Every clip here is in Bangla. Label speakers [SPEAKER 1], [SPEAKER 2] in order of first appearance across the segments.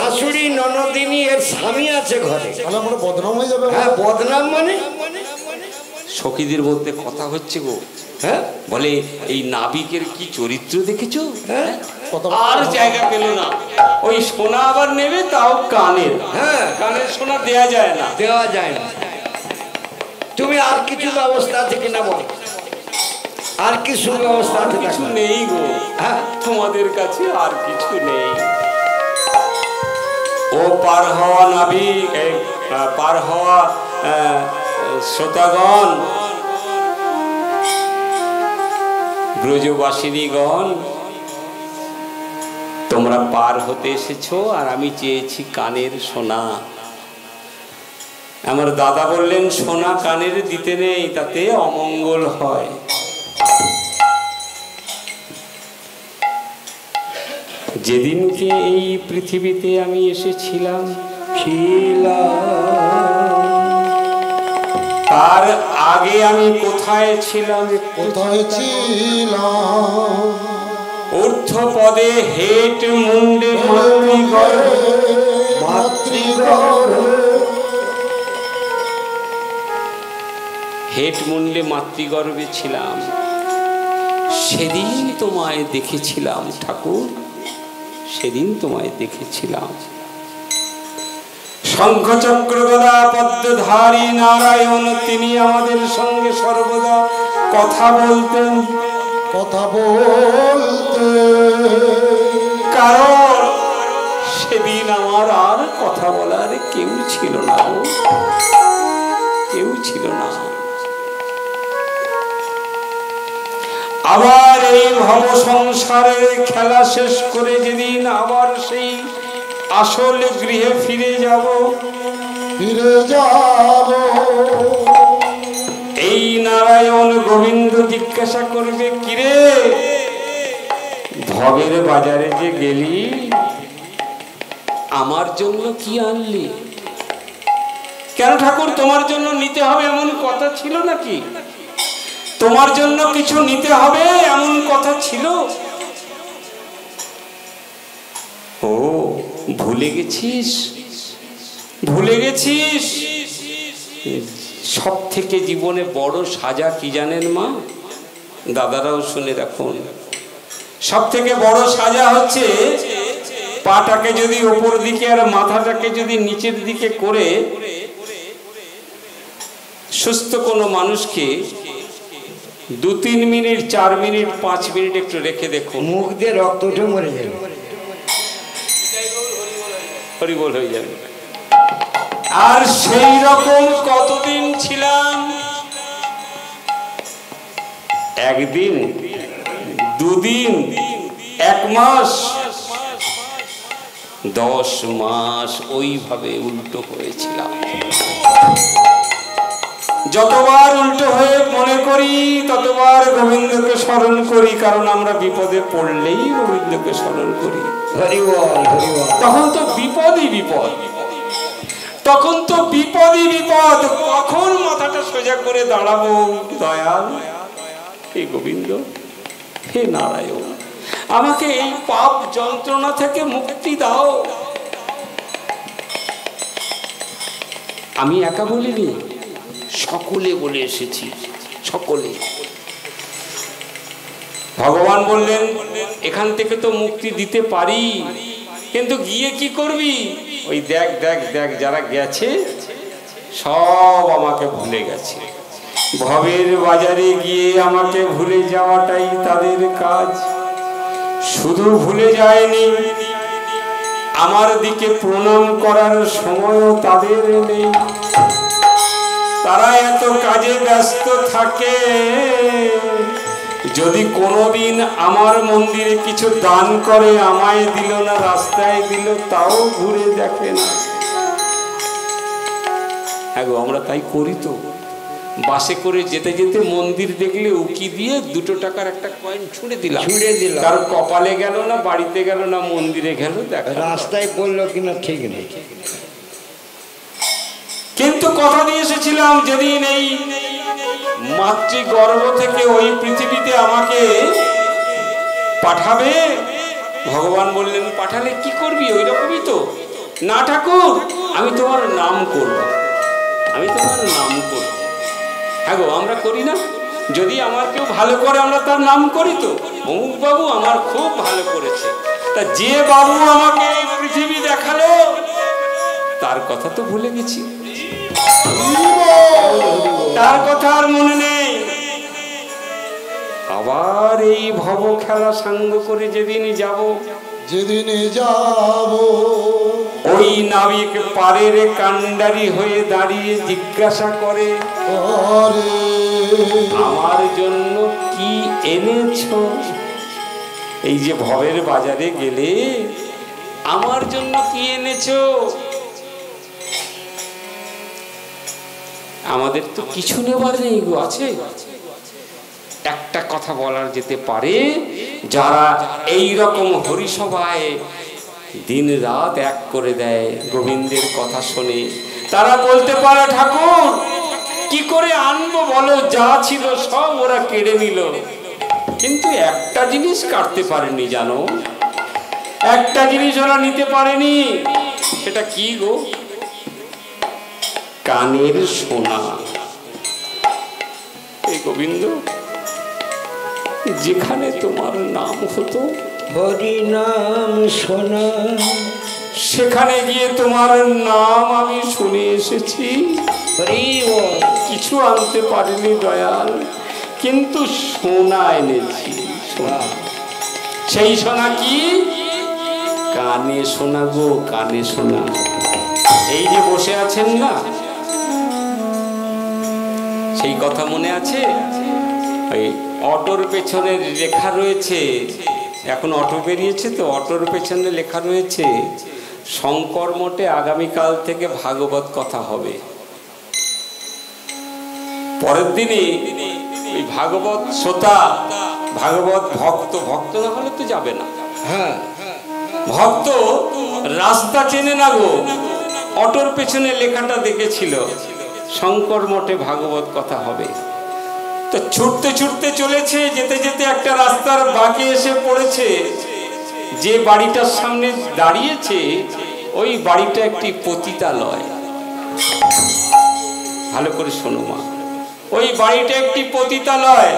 [SPEAKER 1] শাশুড়ি ননদিনী এর স্বামী আছে ঘরে,
[SPEAKER 2] তাহলে আমরা বদনাম হয়ে যাবে।
[SPEAKER 1] হ্যাঁ বদনাম মানে
[SPEAKER 3] সখীদের বলতে কথা হচ্ছে গো।
[SPEAKER 1] হ্যাঁ
[SPEAKER 3] বলে এই নাবিকের কি চরিত্র দেখেছো?
[SPEAKER 1] হ্যাঁ
[SPEAKER 3] আর জায়গা পেল না, ওই সোনা আবার নেবে তাও কানের।
[SPEAKER 1] হ্যাঁ
[SPEAKER 3] কানের সোনা দেয়া যায় না,
[SPEAKER 1] দেওয়া যায় না। তুমি আর কিছু ব্যবস্থা আছে কিনা বল, আর কি সুব্যবস্থা আছে?
[SPEAKER 3] কিছু নেই গো,
[SPEAKER 1] হ্যাঁ
[SPEAKER 3] তোমাদের কাছে আর কিছু নেই। ও পার হওয়া নাবিক, পার হওয়া শ্রোতাগণ, ব্রজবাসিনীগণ, তোমরা পার হতে এসেছো আর আমি চেয়েছি কানের সোনা। আমার দাদা বললেন সোনা কানের দিতে নেই, তাতে অমঙ্গল হয়। যেদিনকে এই পৃথিবীতে আমি এসেছিলাম তার আগে আমি কোথায় ছিলাম?
[SPEAKER 2] কোথায় ছিলাম?
[SPEAKER 3] ঊর্ধ্ব পদে হেট মুন্ডে হেট মুন্ডে মাতৃগর্ভে ছিলাম। সেদিন তোমায় দেখেছিলাম ঠাকুর, সেদিন তোমায় দেখেছিলাম। শঙ্খচক্র গদা পদ্মধারী নারায়ণ, তিনি আমাদের সঙ্গে সর্বদা কথা বলতেন,
[SPEAKER 2] কথা বলতে।
[SPEAKER 3] কারণ সেদিন আমার আর কথা বলার কেউ ছিল না, কেউ ছিল না। আবার এই ভব সংসারের খেলা শেষ করে যেদিন আবার সেই আসল গৃহে ফিরে যাব, এই নারায়ণ গোবিন্দ জিজ্ঞাসা করবে, কিরে ভবের বাজারে যে গেলি আমার জন্য কি আনলি? কেন ঠাকুর তোমার জন্য নিতে হবে এমন কথা ছিল নাকি? তোমার জন্য কিছু নিতে হবে এমন কথা ছিল? ও ভুলে গেছিস, ভুলে গেছিস। সব থেকে জীবনে বড় সাজা কি জানেন মা? দাদারাও শুনে রাখুন। সব থেকে বড় সাজা হচ্ছে পাটাকে যদি ওপর দিকে আর মাথাটাকে যদি নিচের দিকে করে সুস্থ কোনো মানুষকে 2-3 মিনিট, 4 মিনিট, 5 মিনিট একটু রেখে দেখুন,
[SPEAKER 1] মুখ দিয়ে রক্ত উঠে মরে যাবে,
[SPEAKER 3] হরিবল হয়ে যাবে। আর সেই রকম কতদিন ছিলাম? একদিন, 2 দিন, 1 মাস, 10 মাস ওইভাবে উল্টো হয়েছিলাম। যতবার উল্টো হয়ে মনে করি ততবার গোবিন্দকে স্মরণ করি, কারণ আমরা বিপদে পড়লেই গোবিন্দকে স্মরণ করি। তখন তো বিপদই বিপদ, তখন তো বিপদই বিপদ। কখন মাথাটা সোজা করে দাঁড়াবো? দয়াল হে গোবিন্দ, হে নারায়ণ, আমাকে এই পাপ যন্ত্রণা থেকে মুক্তি দাও। আমি একা বলিনি, সকলে বলে এসেছি, সকলে। ভগবান বললেন এখান থেকে তো মুক্তি দিতে পারি, কিন্তু গিয়ে কি করবি? ওই দেখ দেখ দেখ, যারা গেছে সব আমাকে ভুলে গেছে। ভবের বাজারে গিয়ে আমাকে ভুলে যাওয়াটাই তাদের কাজ। শুধু ভুলে যায়নি, আমার দিকে প্রণাম করার সময়ও তাদের নেই। তারা এত কাজে ব্যস্ত থাকে, যদি কোনোদিন আমার মন্দিরে কিছু দান করে আমায় দিল না, রাস্তায় দিল, তাও ঘুরে দেখে না। হ্যাঁ গো, আমরা তাই করি তো। বাসে করে যেতে যেতে মন্দির দেখলে উকি দিয়ে 2 টাকার একটা কয়েন ছুঁড়ে দিলাম, কারণ কপালে গেল না, বাড়িতে গেল না, মন্দিরে গেল, দেখা
[SPEAKER 1] রাস্তায় পড়লো কিনা ঠিক নেই।
[SPEAKER 3] কিন্তু কথা দিয়ে এসেছিলাম, যেদিন এই মাতৃগর্ভ থেকে ওই পৃথিবীতে আমাকে পাঠাবে, ভগবান বললেন পাঠালে কি করবি? ওই রকমই তো, না ঠাকুর, আমি তোমার নাম করব, আমি তোমার নাম করব। হ্যাঁ গো, আমরা করি না? যদি আমার কেউ ভালো করে আমরা তার নাম করি তো, অমুক বাবু আমার খুব ভালো করেছে। তা যে বাবু আমাকে এই পৃথিবী দেখালো তার কথা তো ভুলে গেছি, তার কথা আর মনে নেই। আবার এই ভব খেলা সাঙ্গ করে যেদিন যাব,
[SPEAKER 2] যেদিনে যাব,
[SPEAKER 3] ওই নাবিক পারের কান্ডারি হয়ে দাঁড়িয়ে জিজ্ঞাসা করে, আমার জন্য কি এনেছো? এই যে ভবের বাজারে গেলে আমার জন্য কি এনেছো? আমাদের তো কিছু নেবার নেই গো, আছে একটা কথা বলার যেতে পারে, যারা এই রকম হরিসভায় দিন রাত এক করে দেয়, গোবিন্দের কথা শোনে, তারা বলতে পারে ঠাকুর কি করে আনবো বলো, যা ছিল সব ওরা কেড়ে নিল। কিন্তু একটা জিনিস কাটতে পারেনি জানো, একটা জিনিস ওরা নিতে পারেনি। সেটা কি গো? কানের সোনা। এই গোবিন্দ, যেখানে তোমার নাম হতো,
[SPEAKER 1] হরি নাম শোনা,
[SPEAKER 3] সেখানে গিয়ে তোমার নাম আমি শুনে এসেছি। কিছু আনতে পারিনি দয়াল, কিন্তু সোনা এনেছি। সোনা, সেই সোনা কি? কানে সোনা গো, কানে সোনা। এই যে বসে আছেন না, সেই কথা মনে আছে? ওই অটোর পেছনে লেখা রয়েছে, এখন অটো বেরিয়েছে তো, অটোর পেছনে লেখা রয়েছে শঙ্কর মঠে আগামীকাল থেকে ভাগবত কথা হবে। পরের দিনই ওই ভাগবত শ্রোতা, ভাগবত ভক্ত, ভক্ত না হলে তো যাবে না।
[SPEAKER 1] হ্যাঁ,
[SPEAKER 3] ভক্ত রাস্তা চেনে না গো, অটোর পেছনে লেখাটা দেখেছিল শঙ্কর মঠে ভাগবত কথা হবে। তো ছুটতে ছুটতে চলেছে, যেতে যেতে একটা রাস্তার বাঁকে এসে পড়েছে। যে বাড়িটার সামনে দাঁড়িয়েছে ওই বাড়িটা একটি পতিতালয়। ভালো করে শোনো মা, ওই বাড়িটা একটি পতিতালয়।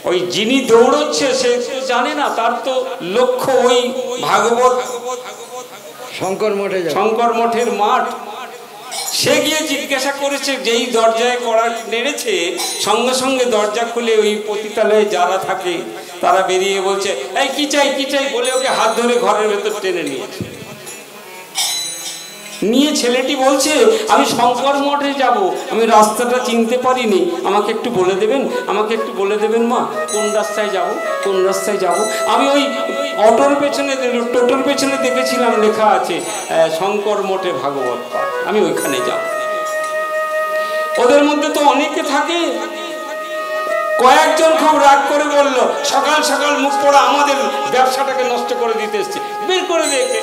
[SPEAKER 3] ওই যিনি দৌড়চ্ছে সে তো জানে না, তার তো লক্ষ্য ওই ভাগবত শঙ্কর মঠের মাঠ। সে গিয়ে জিজ্ঞাসা করেছে, যেই দরজায় কড়া নেড়েছে সঙ্গে সঙ্গে দরজা খুলে ওই পতিতালয়ে যারা থাকে তারা বেরিয়ে বলছে, এই কি চাই কি চাই বলে ওকে হাত ধরে ঘরের ভেতর টেনে নিয়েছে। নিয়ে ছেলেটি বলছে, আমি শঙ্কর মঠে যাব, আমি রাস্তাটা চিনতে পারিনি, আমাকে একটু বলে দেবেন, আমাকে একটু বলে দেবেন মা, কোন রাস্তায় যাব, কোন রাস্তায় যাব। আমি ওই অটোর পেছনে, টোটোর পেছনে দেখেছিলাম লেখা আছে শঙ্কর মঠে ভাগবত পাঠ, আমি ওইখানে যাব। ওদের মধ্যে তো অনেকে থাকে, কয়েকজন খুব রাগ করে বলল, সকাল সকাল মুখ পড়া আমাদের ব্যবসাটাকে নষ্ট করে দিতে এসছে, বের করে দেখে।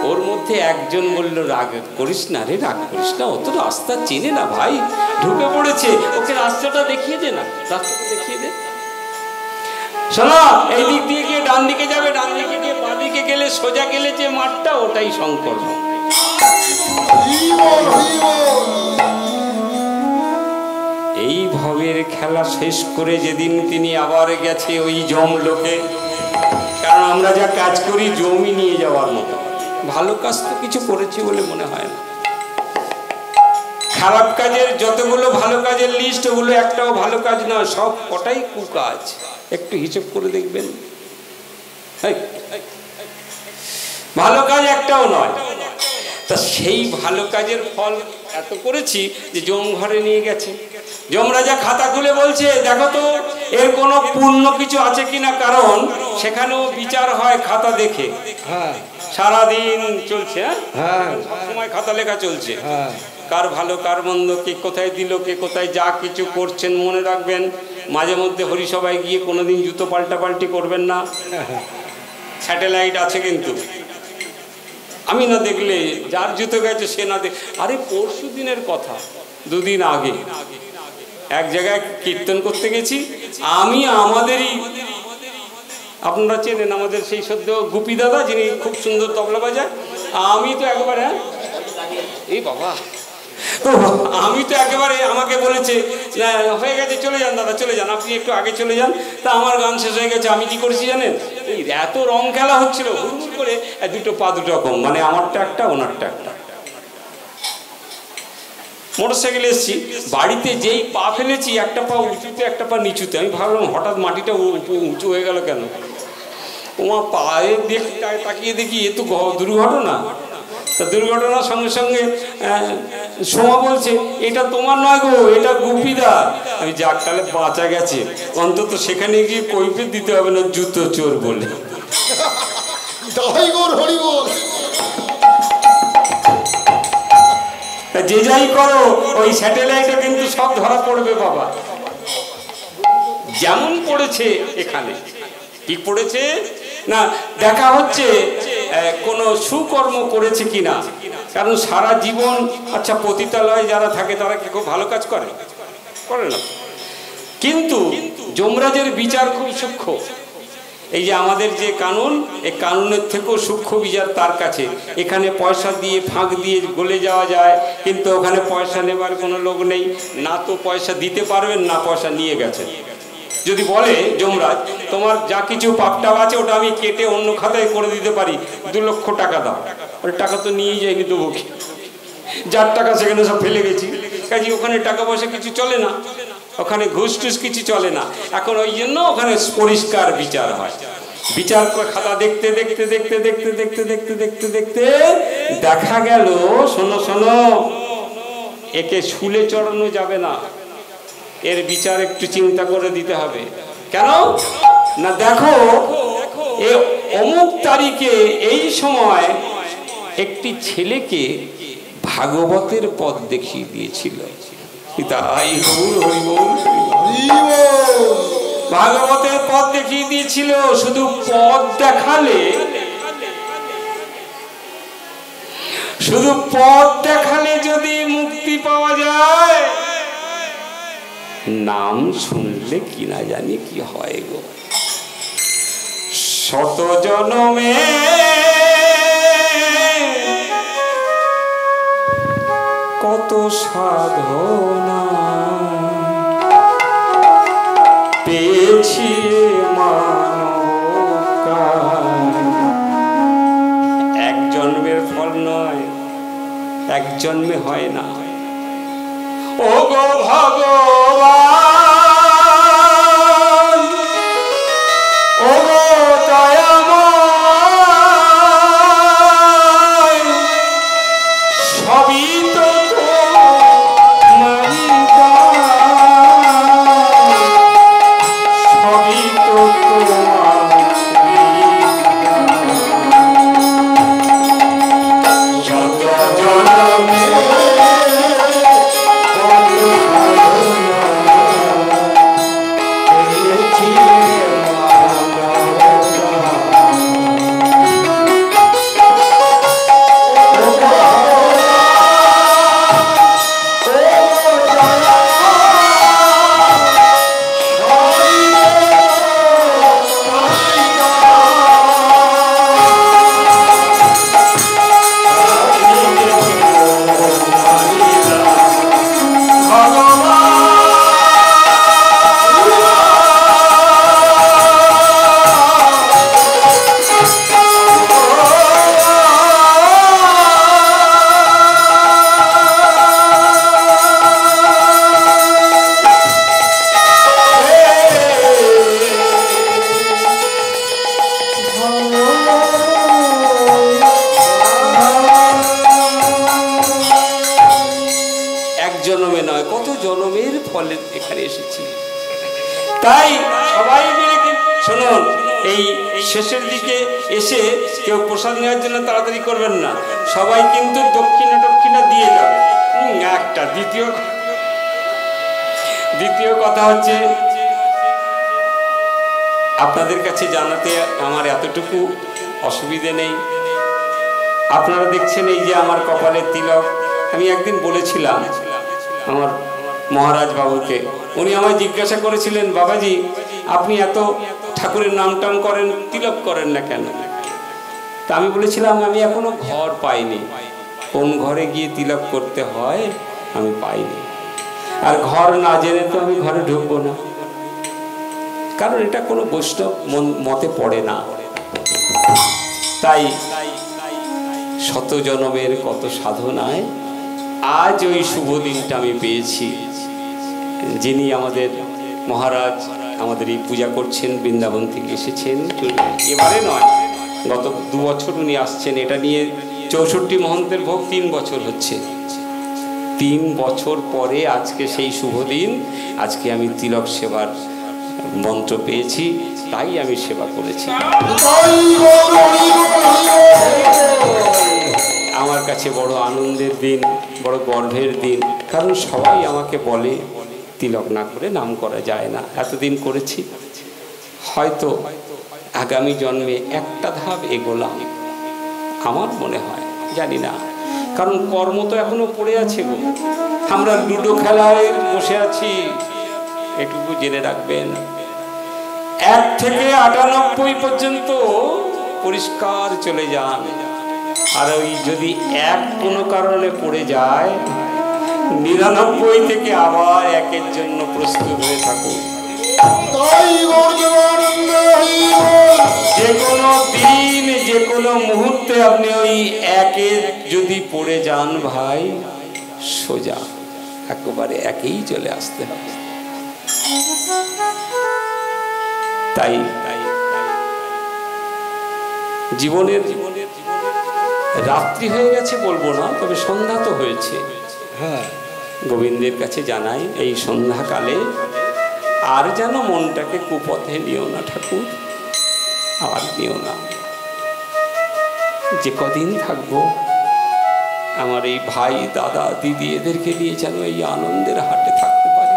[SPEAKER 3] ওর মধ্যে একজন বলল, রাগ করিস না রে, রাগ করিস না, ও তো রাস্তা চেনে না ভাই, ঢুকে পড়েছে, ওকে রাস্তাটা দেখিয়ে দে না, রাস্তাটা দেখিয়ে দে। শোনো, এই দিক দিয়ে গিয়ে ডান দিকে যাবে, ডান দিকে গিয়ে বাঁ দিকে গেলে সোজা গেলে যে মাঠটা, ওটাই শঙ্কর। এই ভবের খেলা শেষ করে যেদিন তিনি আবার গেছে ওই জমলোকে, কারণ আমরা যা কাজ করি জমি নিয়ে যাওয়ার মতো, ভালো কাজ তো কিছু করেছি বলে মনে হয় না। খারাপ কাজের যতগুলো ভালো কাজের লিস্ট, ওগুলো একটাও ভালো কাজ নয়, সব কটাই কুকাজ। একটু হিসেব করে দেখবেন, ভালো কাজ একটাও নয়। তা সেই ভালো কাজের ফল এত করেছি যে জম ঘরে নিয়ে গেছে। যমরাজা খাতা খুলে বলছে, দেখো তো এর কোনো পূর্ণ কিছু আছে কিনা, কারণ সেখানেও বিচার হয় খাতা দেখে। সারাদিন চলছে, সময় খাতা লেখা চলছে, কার ভালো কার মন্দ, কে কোথায় দিল, কে কোথায় যা কিছু করছেন। মনে রাখবেন, মাঝে মধ্যে হরিসভায় গিয়ে কোনোদিন জুতো পাল্টাপাল্টি করবেন না, স্যাটেলাইট আছে কিন্তু। আমি না দেখলে, যার জুতো গেছে সে না দেখ। আরে পরশু দিনের কথা, দুদিন আগে এক জায়গায় কীর্তন করতে গেছি আমি, আমাদেরই, আপনারা চেনেন আমাদের সেই সদ্য গুপি দাদা, যিনি খুব সুন্দর তবলা বাজায়, আমি তো একবারে এই বাবা আমি তো একেবারে আমাকে বলেছে না হয়ে গেছে চলে যান দাদা চলে যান, আপনি একটু আগে চলে যান। তা আমার গান শেষ হয়ে গেছে, আমি কি করেছি জানেন, এই এত রং খেলা হচ্ছিল হুড়মুড় করে দুটো পা দুটো রকম, মানে আমারটা একটা ওনারটা একটা। মোটরসাইকেলে এসেছি, বাড়িতে যেই পা ফেলেছি একটা পা উঁচুতে একটা পা নিচুতে, আমি ভাবলাম হঠাৎ মাটিটা উঁচু হয়ে গেল কেন, তোমার পায়ে তাকিয়ে দেখি এ তো দুর্ঘটনা। তা দুর্ঘটনার সঙ্গে সঙ্গে সোমা বলছে এটা তোমার নয় গো, এটা গুপিদা। আমি যাক তাহলে বাঁচা গেছে, অন্তত সেখানে গিয়ে কৈফিয়ত দিতে হবে না জুতো চোর বলে। যে যাই করো ওই স্যাটেলাইটে কিন্তু সব ধরা পড়বে বাবা। যেমন পড়েছে এখানে কি পড়েছে না, দেখা হচ্ছে কোনো সুকর্ম করেছে কিনা, কারণ সারা জীবন আচ্ছা পতিতালয়ে যারা থাকে তারা কি খুব ভালো কাজ করে না, কিন্তু যমরাজের বিচার খুব সূক্ষ্ম। এই যে আমাদের যে কানুন, এই কানুনের থেকেও সূক্ষ্ম বিচার তার কাছে। এখানে পয়সা দিয়ে ফাঁক দিয়ে গলে যাওয়া যায়, কিন্তু ওখানে পয়সা নেবার কোনো লোক নেই, না তো পয়সা দিতে পারবেন না পয়সা নিয়ে গেছেন। যদি বলে যমরাজ তোমার যা কিছু পাপটাপ আছে ওটা আমি কেটে অন্য খাতায় করে দিতে পারি, 2 লক্ষ টাকা দাও, ওই টাকা তো নিয়েই যায়নি, দেবো কি, যার টাকা সেখানে সব ফেলে গেছি, কাজে ওখানে টাকা পয়সা কিছু চলে না, ওখানে ঘুষ টুস কিছু চলে না। এখন ওই জন্য ওখানে পরিষ্কার বিচার হয়। বিচার খাতা দেখতে দেখতে দেখতে দেখতে দেখতে দেখতে দেখতে দেখতে দেখা গেল, শোনো শোনো, একে শুলে চড়ানো যাবে না, এর বিচার একটু চিন্তা করে দিতে হবে। কেন না, দেখো এ অমুক তারিখে এই সময় একটি ছেলেকে ভাগবতের পথ দেখিয়ে দিয়েছিল, ভাগবতের পথ দেখিয়ে দিয়েছিল। শুধু পথ দেখালে, শুধু পথ দেখালে যদি মুক্তি পাওয়া যায়, নাম শুনলে কি না জানি কি হয় গো। 100 জনমে কত সাধনা পেয়েছি এক জন্মের ফল নয়, এক জন্মে হয় না। ও গো ভগবান, ও গো দয়াময়, সবই তো তোমারই দান, সবই তো তোমারই দান। যত জনমে জন্মে নয়, কত জন্মের ফলে এখানে এসেছি। তাই সবাই মিলে শুনুন, এই শেষের দিকে এসে কেউ প্রসাদ নেওয়ার জন্য তাড়াতাড়ি করবেন না, সবাই কিন্তু দক্ষিণা দিয়ে যাবে। একটা দ্বিতীয় কথা হচ্ছে, আপনাদের কাছে জানাতে আমার এতটুকু অসুবিধে নেই। আপনারা দেখছেন এই যে আমার কপালের তিলক, আমি একদিন বলেছিলাম আমার মহারাজ বাবুকে, উনি আমায় জিজ্ঞাসা করেছিলেন, বাবাজি আপনি এত ঠাকুরের নাম টাম করেন, তিলক করেন না কেন? তা আমি বলেছিলাম আমি এখনো ঘর পাইনি, কোন ঘরে গিয়ে তিলক করতে হয় আমি পাইনি। আর ঘর না জেনে তো আমি ঘরে ঢুকবো না, কারণ এটা কোনো বৈষ্ণব মতে পড়ে না। তাই শত জনমের কত সাধনায় আজ ওই শুভ দিনটা আমি পেয়েছি। যিনি আমাদের মহারাজ আমাদের এই পূজা করছেন, বৃন্দাবন থেকে এসেছেন, এবারে নয় গত 2 বছর উনি আসছেন। এটা নিয়ে 64 মহন্তের ভোগ 3 বছর হচ্ছে। 3 বছর পরে আজকে সেই শুভ দিন, আজকে আমি তিলক সেবার মন্ত্র পেয়েছি, তাই আমি সেবা করেছি। আমার কাছে বড় আনন্দের দিন, বড় গর্বের দিন, কারণ সবাই আমাকে বলে তিলক না করে নাম করা যায় না। এতদিন করেছি, হয়তো আগামী জন্মে একটা ধাপ এগোলাম আমার মনে হয়, জানি না, কারণ কর্ম তো এখনো পড়ে আছে গো। আমরা লুডো খেলায় বসে আছি, এটুকু জেনে রাখবেন 1 থেকে 98 পর্যন্ত পরিষ্কার চলে যান। আর ওই যদি 1 কোনো কারণে পড়ে যায়, 99 থেকে আবার 1-এর জন্য প্রস্তুত হয়ে থাকুন। যে কোনো দিন, যে কোনো মুহূর্তে আপনি ওই 1-এ যদি পড়ে যান ভাই, সোজা একেবারে 1-এই চলে আসতে হবে। তাই জীবনের রাত্রি হয়ে গেছে বলবো না, তবে সন্ধ্যা তো হয়েছে।
[SPEAKER 1] হ্যাঁ,
[SPEAKER 3] গোবিন্দের কাছে জানাই এই সন্ধ্যাকালে আর যেন মনটাকে কুপথে নিও না ঠাকুর, আর নিও না। যে কদিন থাকবো আমার এই ভাই দাদা দিদি এদেরকে নিয়ে যেন এই আনন্দের হাটে থাকতে পারি।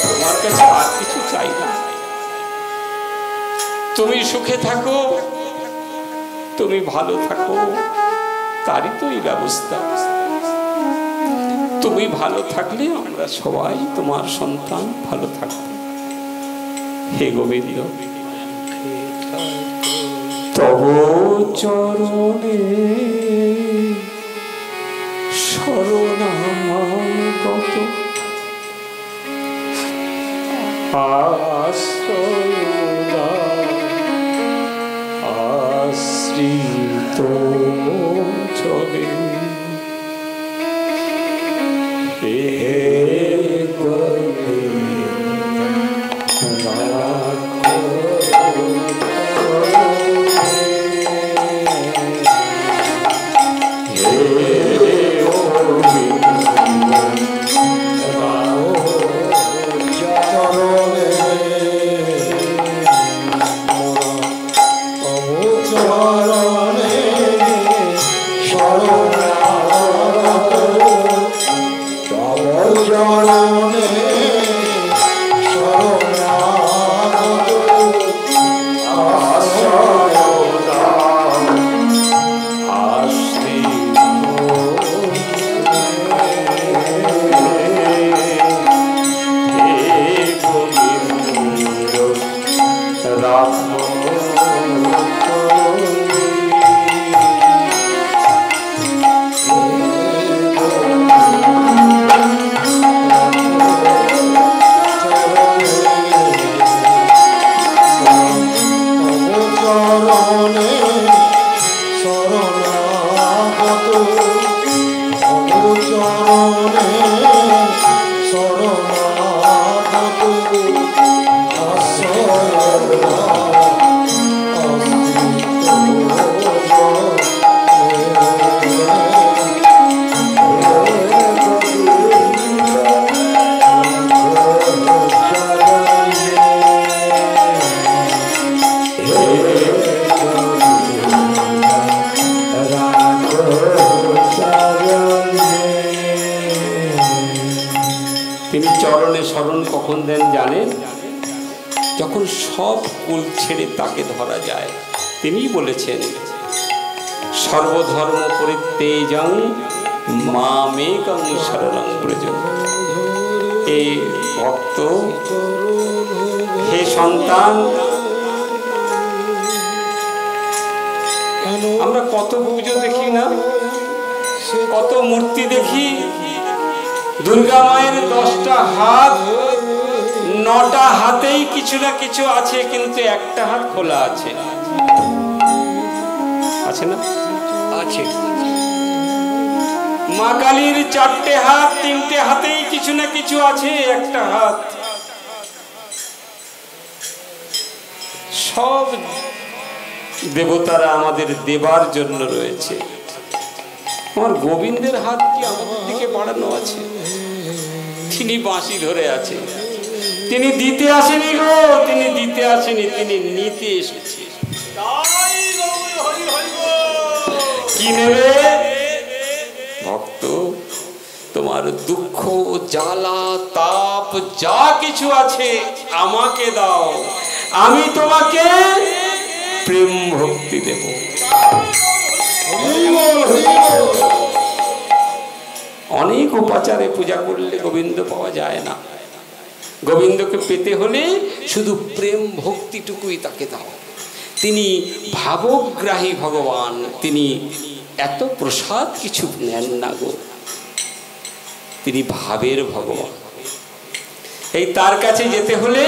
[SPEAKER 3] তোমার কাছে আর কিছু চাই না, তুমি সুখে থাকো, তুমি ভালো থাকো, তারই তো এই ব্যবস্থা। তুমি ভালো থাকলে আমরা সবাই তোমার সন্তান ভালো থাকবে। হে গোবিন্দ, তব চরণে শরণাগত আশ্রিত চলে তিনি চরণে শরণ কখন দেন জানেন? যখন সব কুল ছেড়ে তাকে ধরা যায়। তিনিই বলেছেন সর্বধর্ম পরিত্যাজ্যং মামেকং শরণং ব্রজ। এই ভক্ত, হে সন্তান, আমরা কত পুজো দেখি না, কত মূর্তি দেখি, দুর্গা মায়ের 10টা হাত, 9টা হাতেই কিছু না কিছু আছে, কিন্তু একটা হাত খোলা আছে, আছে না?
[SPEAKER 1] আছে।
[SPEAKER 3] মা কালীর 4টে হাত, 3টে হাতেই কিছু না কিছু আছে, একটা হাত। সব দেবতারা আমাদের দেবার জন্য রয়েছে। আমার গোবিন্দের হাত কি আমাদের দিকে বাড়ানো আছে? তিনি বাঁশি ধরে আছে, তিনি দিতে আসেনি গো, তিনি দিতে আসেনি, তিনি নিতে এসেছে। কি নেবে ভক্ত? তোমার দুঃখ, জ্বালা, তাপ যা কিছু আছে আমাকে দাও, আমি তোমাকে প্রেম ভক্তি দেব। অনেক উপাচারে পূজা করলে গোবিন্দ পাওয়া যায় না। গোবিন্দকে পেতে হলে শুধু প্রেম ভক্তিটুকুই তাকে দাও। তিনি ভাবগ্রাহী ভগবান, তিনি এত প্রসাদ কিছু নেন না গো, তিনি ভাবের ভগবান। এই তার কাছে যেতে হলে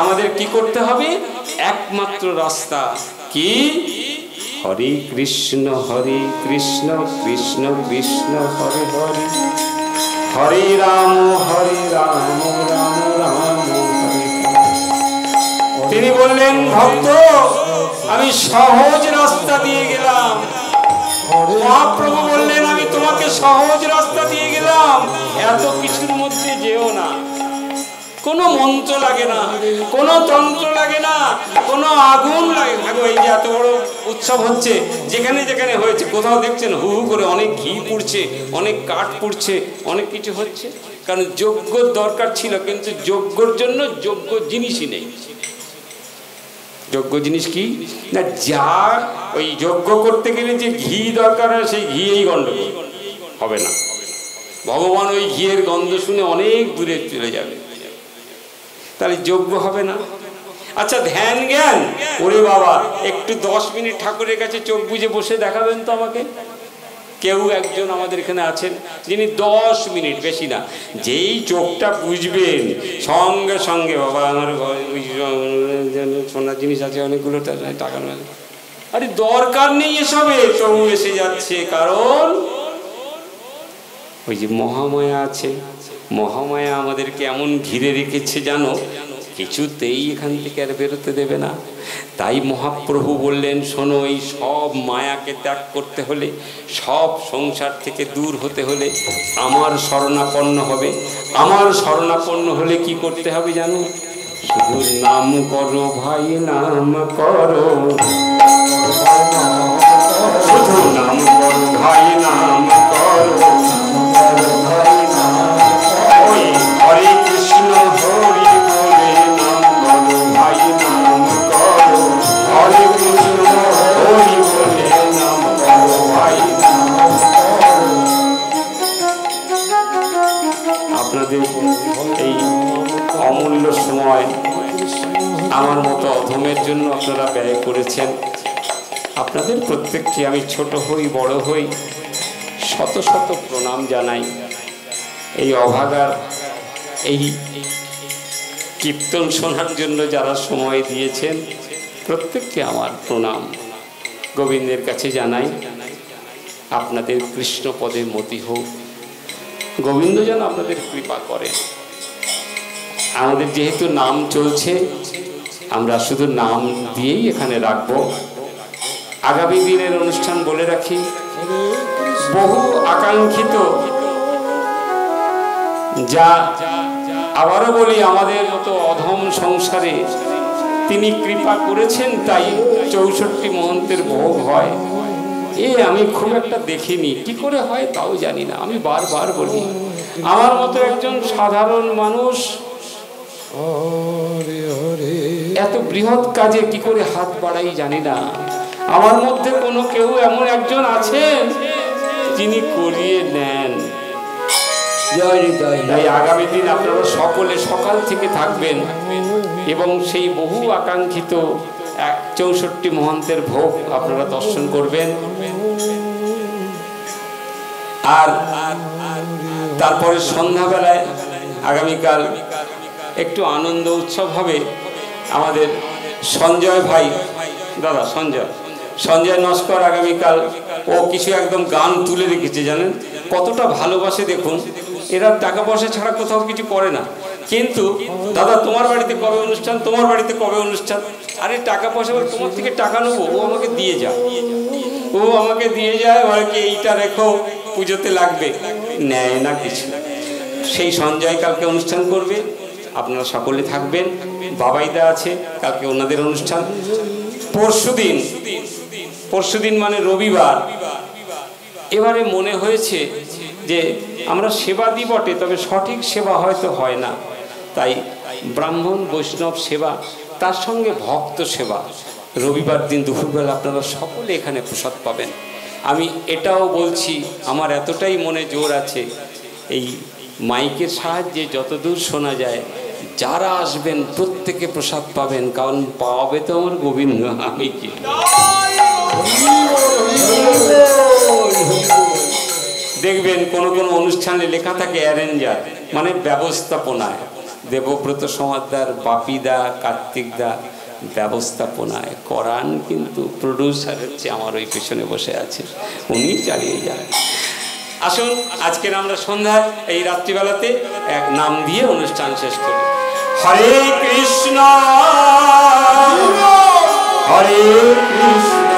[SPEAKER 3] আমাদের কি করতে হবে? একমাত্র রাস্তা কি? হরে কৃষ্ণ কৃষ্ণ কৃষ্ণ হরে হরে, হরে রাম রাম রাম হরে। তিনি বললেন, ভক্ত আমি সহজ রাস্তা দিয়ে গেলাম। মহাপ্রভু বললেন, আমি তোমাকে সহজ রাস্তা দিয়ে গেলাম, এত কিছুর মধ্যে যেও না। কোনো মন্ত্র লাগে না, কোনো তন্ত্র লাগে না, কোনো আগুন লাগে না। এই যে এত বড় উৎসব হচ্ছে, যেখানে যেখানে হয়েছে, কোথাও দেখছেন হু হু করে অনেক ঘি পুড়ছে, অনেক কাঠ পুড়ছে, অনেক কিছু হচ্ছে। কারণ যজ্ঞর দরকার ছিল, কিন্তু যজ্ঞর জন্য যোগ্য জিনিসই নেই। যোগ্য জিনিস কি না? যা ওই যজ্ঞ করতে গেলে যে ঘি দরকার হয়, সেই ঘিয়েই গন্ডগোল হবে না। ভগবান ওই ঘিয়ের গন্ধ শুনে অনেক দূরে চলে যাবে, তাহলে যজ্ঞ হবে না। আচ্ছা, ধ্যান জ্ঞান, ওরে বাবা একটু 10 মিনিট ঠাকুরের কাছে চোখ বুজে বসে দেখাবেন তো আমাকে। কেউ একজন আমাদের এখানে আছেন যিনি 10 মিনিট, বেশি না, যেই চোখটা বুঝবেন সঙ্গে সঙ্গে বাবা আমার সোনার জিনিস আছে অনেকগুলো টাকা নেই, আরে দরকার নেই এসবে, তবু এসে যাচ্ছে। কারণ ওই যে মহামায়া আছে, মহামায়া আমাদেরকে এমন ঘিরে রেখেছে জানো, কিছুতেই এখান থেকে আর বেরোতে দেবে না। তাই মহাপ্রভু বললেন, শোনো, এই সব মায়াকে ত্যাগ করতে হলে, সব সংসার থেকে দূর হতে হলে আমার শরণাপন্ন হবে। আমার শরণাপন্ন হলে কি করতে হবে জানো? শুধু নাম করো ভাই, নাম করো, শুধু নাম করো ভাই, নাম করো, হরে কৃষ্ণ হরি বলে নাম করো ভাই, নাম করো, হরে কৃষ্ণ হরি বলে নাম করো ভাই। আপনাদের এই অমূল্য সময় আমার মতো অধমের জন্য আপনারা ব্যয় করেছেন। আপনাদের প্রত্যেককে আমি ছোট হই বড় হই শত শত প্রণাম জানাই। এই অভাগার এই কীর্তন শোনার জন্য যারা সময় দিয়েছেন প্রত্যেককে আমার প্রণাম গোবিন্দের কাছে জানাই। আপনাদের কৃষ্ণপদে মতি হোক, গোবিন্দ যেন আপনাদের কৃপা করে। আমাদের যেহেতু নাম চলছে, আমরা শুধু নাম দিয়েই এখানে রাখবো। আগামী দিনের অনুষ্ঠান বলে রাখি, বহু আকাঙ্ক্ষিত, যা আবারও বলি আমাদের মতো অধম সংসারে তিনি কৃপা করেছেন, তাই 64 মহন্তের ভোগ হয়। আমি খুব একটা দেখিনি, কি করে হয় তাও জানি না। আমি বারবার বলি, আমার মতো একজন সাধারণ মানুষ এত বৃহৎ কাজে কি করে হাত বাড়াই জানি না। আমার মধ্যে কোনো কেউ এমন একজন আছেন যিনি করিয়ে নেন। তাই আগামী দিন আপনারা সকলে সকাল থেকে থাকবেন এবং সেই বহু আকাঙ্ক্ষিত 64 মহন্তের ভোগ আপনারা দর্শন করবেন। আর তারপরে সন্ধ্যাবেলায় আগামীকাল একটু আনন্দ উৎসব হবে। আমাদের সঞ্জয় ভাই, দাদা সঞ্জয় নস্কর আগামীকাল ও কিছু একদম গান তুলে রেখেছে, জানেন কতটা ভালোবাসে। দেখুন, এরা টাকা পয়সা ছাড়া কোথাও কিছু করে না, কিন্তু দাদা তোমার বাড়িতে কবে অনুষ্ঠান, তোমার বাড়িতে কবে অনুষ্ঠান, আরে টাকা পয়সা তোমার থেকে টাকা নেবো, ও আমাকে দিয়ে যায়, বলে কি এইটা রেখো পুজোতে লাগবে, নেয় না কিছু। সেই সঞ্জয় কালকে অনুষ্ঠান করবে, আপনারা সকলে থাকবেন। বাবাইদা আছে, কালকে ওনাদের অনুষ্ঠান। পরশুদিন মানে রবিবার। এবারে মনে হয়েছে যে আমরা সেবা দিই বটে, তবে সঠিক সেবা হয়তো হয় না, তাই ব্রাহ্মণ বৈষ্ণব সেবা তার সঙ্গে ভক্ত সেবা রবিবার দিন দুপুরবেলা আপনারা সকলে এখানে প্রসাদ পাবেন। আমি এটাও বলছি, আমার এতটাই মনে জোর আছে, এই মাইকের সাহায্যে যতদূর শোনা যায় যারা আসবেন প্রত্যেকে প্রসাদ পাবেন, কারণ পাবে তো আমার গোবিন্দ, আমি কি। দেখবেন কোন কোন অনুষ্ঠানে লেখা থাকে অ্যারেঞ্জার, মানে ব্যবস্থাপনায়, দেবব্রত সমাদ্দার, বাপিদা, কার্তিকদা ব্যবস্থাপনায় করান, কিন্তু প্রডিউসার হচ্ছে আমার ওই পেছনে বসে আছে, উনি চালিয়ে যান। আসুন আজকের আমরা সন্ধ্যায় এই রাত্রিবেলাতে এক নাম দিয়ে অনুষ্ঠান শেষ করি। হরে কৃষ্ণ হরে কৃষ্ণ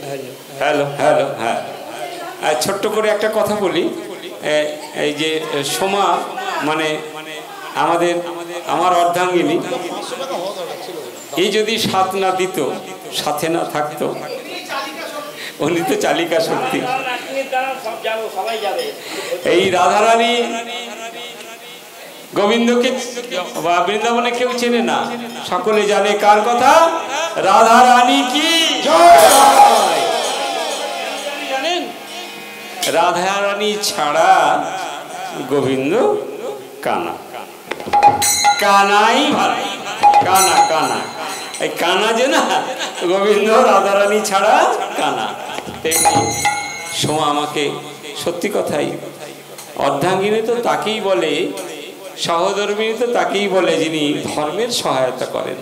[SPEAKER 1] হ্যালো
[SPEAKER 3] হ্যালো হ্যালো হ্যাঁ আর ছোট্ট করে একটা কথা বলি এই যে সোমা মানে আমার অর্ধাঙ্গিনী এই যদি সাথ না দিত সাথে না থাকতো উনি তো চালিকা শক্তি এই রাধারানী গোবিন্দকে বা বৃন্দাবনে কেউ চেনে না সকলে জানে কার কথা রাধারানী কি জানেন রাধারানী ছাড়া গোবিন্দ কানা কানাই ভালো কানা কানা এই কানা যে না গোবিন্দ রাধারানী ছাড়া কানা তেমনি সোমা আমাকে সত্যি কথাই অর্ধাঙ্গিনী তো তাকেই বলে সহধর্মিনী তো তাকেই বলে যিনি ধর্মের সহায়তা করেন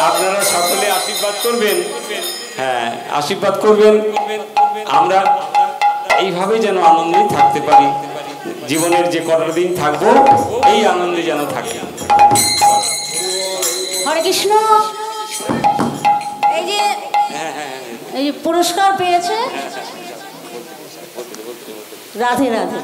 [SPEAKER 3] আপনারা সকলে আশীর্বাদ করবেন হ্যাঁ আশীর্বাদ করবেন আমরা এইভাবে যেন আনন্দে থাকতে পারি জীবনের যে কটা দিন থাকবো এই আনন্দে যেন থাকি
[SPEAKER 4] হরে কৃষ্ণ এই যে পুরস্কার পেয়েছে রাধে রাধে